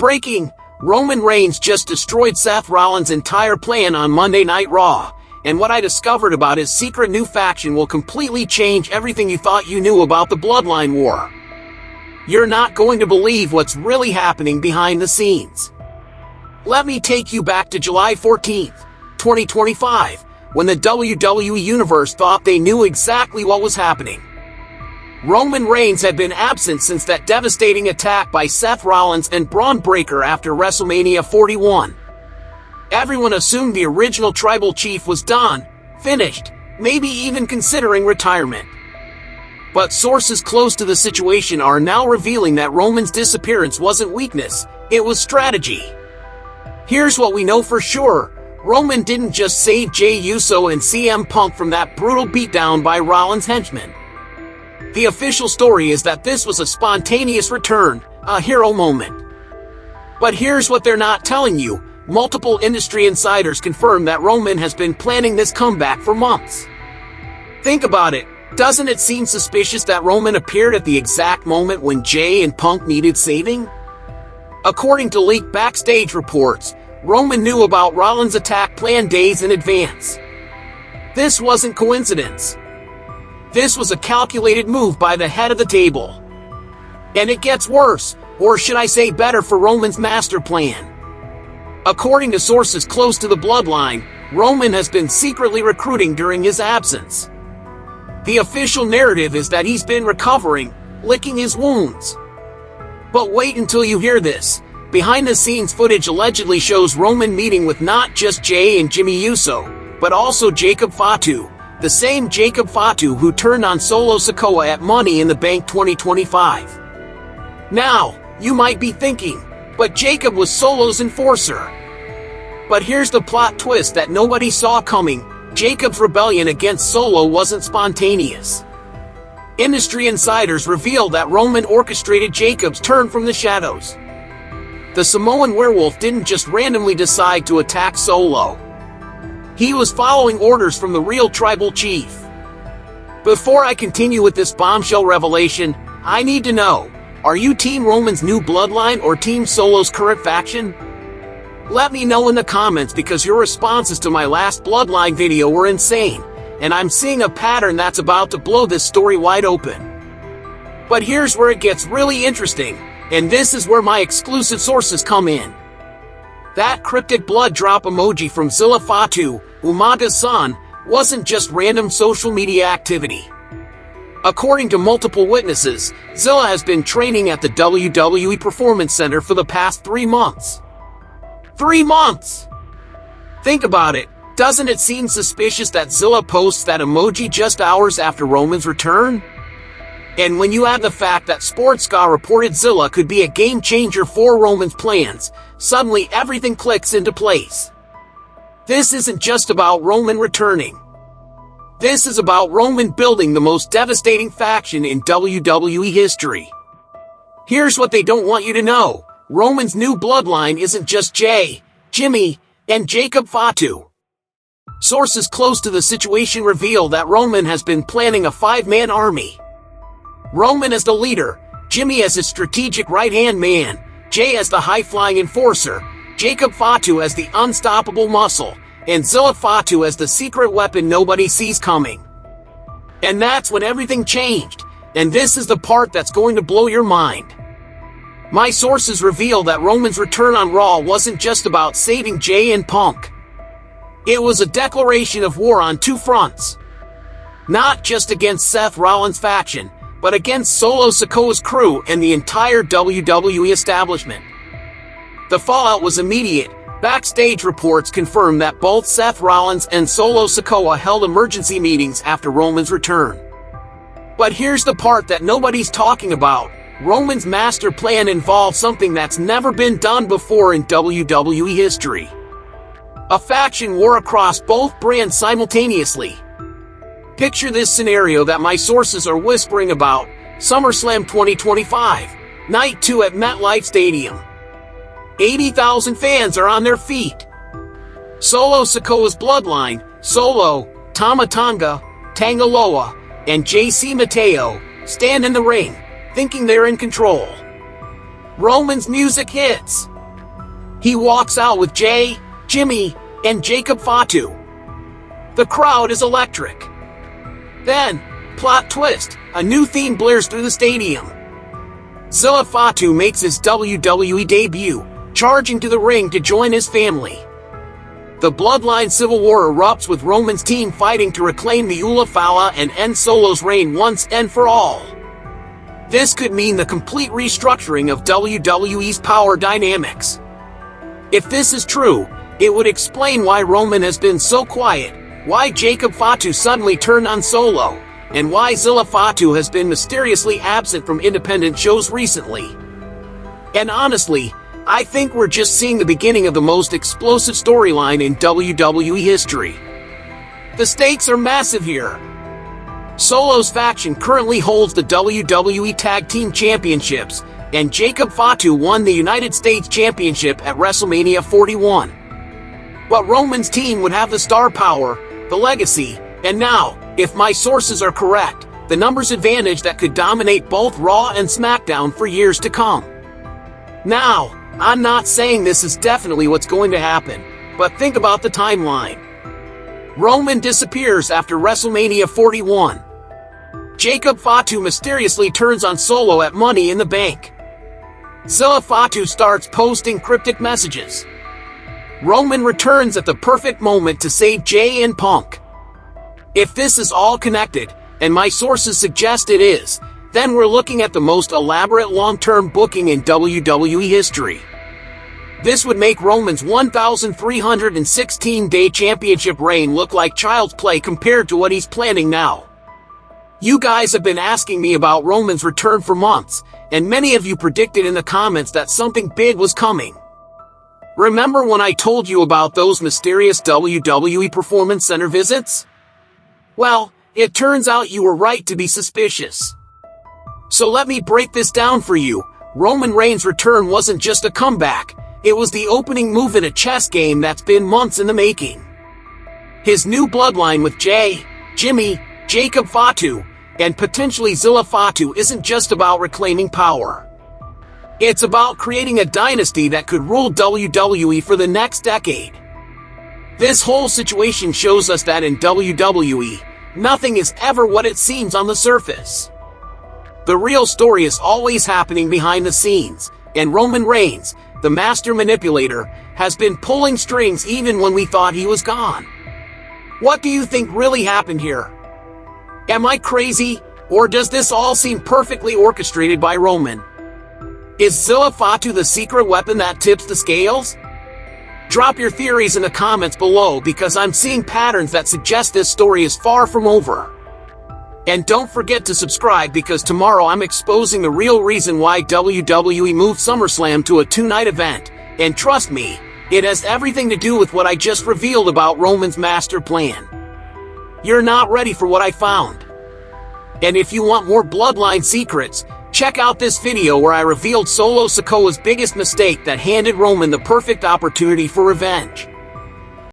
Breaking: Roman Reigns just destroyed Seth Rollins' entire plan on Monday Night Raw, and what I discovered about his secret new faction will completely change everything you thought you knew about the Bloodline War. You're not going to believe what's really happening behind the scenes. Let me take you back to July 14th, 2025, when the WWE Universe thought they knew exactly what was happening. Roman Reigns had been absent since that devastating attack by Seth Rollins and Braun Breaker after WrestleMania 41. Everyone assumed the original tribal chief was done, finished, maybe even considering retirement. But sources close to the situation are now revealing that Roman's disappearance wasn't weakness, it was strategy. Here's what we know for sure: Roman didn't just save Jey Uso and CM Punk from that brutal beatdown by Rollins' henchmen. The official story is that this was a spontaneous return, a hero moment. But here's what they're not telling you: multiple industry insiders confirm that Roman has been planning this comeback for months. Think about it. Doesn't it seem suspicious that Roman appeared at the exact moment when Jey and Punk needed saving? According to leaked backstage reports, Roman knew about Rollins' attack plan days in advance. This wasn't coincidence. This was a calculated move by the head of the table. And it gets worse, or should I say better, for Roman's master plan. According to sources close to the Bloodline, Roman has been secretly recruiting during his absence. The official narrative is that he's been recovering, licking his wounds. But wait until you hear this. Behind-the-scenes footage allegedly shows Roman meeting with not just Jey and Jimmy Uso, but also Jacob Fatu, the same Jacob Fatu who turned on Solo Sikoa at Money in the Bank 2025. Now, you might be thinking, but Jacob was Solo's enforcer. But here's the plot twist that nobody saw coming: Jacob's rebellion against Solo wasn't spontaneous. Industry insiders revealed that Roman orchestrated Jacob's turn from the shadows. The Samoan werewolf didn't just randomly decide to attack Solo. He was following orders from the real tribal chief. Before I continue with this bombshell revelation, I need to know: are you Team Roman's new bloodline or Team Solo's current faction? Let me know in the comments, because your responses to my last Bloodline video were insane, and I'm seeing a pattern that's about to blow this story wide open. But here's where it gets really interesting, and this is where my exclusive sources come in. That cryptic blood drop emoji from Zilla Fatu, Umaga's son, wasn't just random social media activity. According to multiple witnesses, Zilla has been training at the WWE Performance Center for the past 3 months. 3 months! Think about it. Doesn't it seem suspicious that Zilla posts that emoji just hours after Roman's return? And when you add the fact that Sportscar reported Zilla could be a game changer for Roman's plans, suddenly everything clicks into place. This isn't just about Roman returning. This is about Roman building the most devastating faction in WWE history. Here's what they don't want you to know: Roman's new bloodline isn't just Jey, Jimmy, and Jacob Fatu. Sources close to the situation reveal that Roman has been planning a 5-man army. Roman as the leader, Jimmy as his strategic right-hand man, Jey as the high-flying enforcer, Jacob Fatu as the unstoppable muscle, and Zilla Fatu as the secret weapon nobody sees coming. And that's when everything changed, and this is the part that's going to blow your mind. My sources reveal that Roman's return on Raw wasn't just about saving Jey and Punk. It was a declaration of war on 2 fronts. Not just against Seth Rollins' faction, but against Solo Sikoa's crew and the entire WWE establishment. The fallout was immediate. Backstage reports confirm that both Seth Rollins and Solo Sikoa held emergency meetings after Roman's return. But here's the part that nobody's talking about: Roman's master plan involved something that's never been done before in WWE history. A faction war across both brands simultaneously. Picture this scenario that my sources are whispering about: SummerSlam 2025, Night 2 at MetLife Stadium. 80,000 fans are on their feet. Solo Sikoa's bloodline, Solo, Tama Tonga, Tangaloa, and JC Mateo, stand in the ring, thinking they're in control. Roman's music hits. He walks out with Jey, Jimmy, and Jacob Fatu. The crowd is electric. Then, plot twist, a new theme blares through the stadium. Zilla Fatu makes his WWE debut, charging to the ring to join his family. The Bloodline civil war erupts with Roman's team fighting to reclaim the Ulafala and end Solo's reign once and for all. This could mean the complete restructuring of WWE's power dynamics. If this is true, it would explain why Roman has been so quiet, why Jacob Fatu suddenly turned on Solo, and why Zilla Fatu has been mysteriously absent from independent shows recently. And honestly, I think we're just seeing the beginning of the most explosive storyline in WWE history. The stakes are massive here. Solo's faction currently holds the WWE Tag Team Championships, and Jacob Fatu won the United States Championship at WrestleMania 41. But Roman's team would have the star power, the legacy, and now, if my sources are correct, the numbers advantage that could dominate both Raw and SmackDown for years to come. Now, I'm not saying this is definitely what's going to happen, but think about the timeline. Roman disappears after WrestleMania 41. Jacob Fatu mysteriously turns on Solo at Money in the Bank. Zilla Fatu starts posting cryptic messages. Roman returns at the perfect moment to save Jey and Punk. If this is all connected, and my sources suggest it is, then we're looking at the most elaborate long-term booking in WWE history. This would make Roman's 1,316-day championship reign look like child's play compared to what he's planning now. You guys have been asking me about Roman's return for months, and many of you predicted in the comments that something big was coming. Remember when I told you about those mysterious WWE Performance Center visits? Well, it turns out you were right to be suspicious. So let me break this down for you. Roman Reigns' return wasn't just a comeback, it was the opening move in a chess game that's been months in the making. His new bloodline with Jey, Jimmy, Jacob Fatu, and potentially Zilla Fatu isn't just about reclaiming power. It's about creating a dynasty that could rule WWE for the next decade. This whole situation shows us that in WWE, nothing is ever what it seems on the surface. The real story is always happening behind the scenes, and Roman Reigns, the master manipulator, has been pulling strings even when we thought he was gone. What do you think really happened here? Am I crazy, or does this all seem perfectly orchestrated by Roman? Is Zilla Fatu the secret weapon that tips the scales? Drop your theories in the comments below because I'm seeing patterns that suggest this story is far from over. And don't forget to subscribe because tomorrow I'm exposing the real reason why WWE moved SummerSlam to a 2-night event, and trust me, it has everything to do with what I just revealed about Roman's master plan. You're not ready for what I found. And if you want more Bloodline secrets, check out this video where I revealed Solo Sikoa's biggest mistake that handed Roman the perfect opportunity for revenge.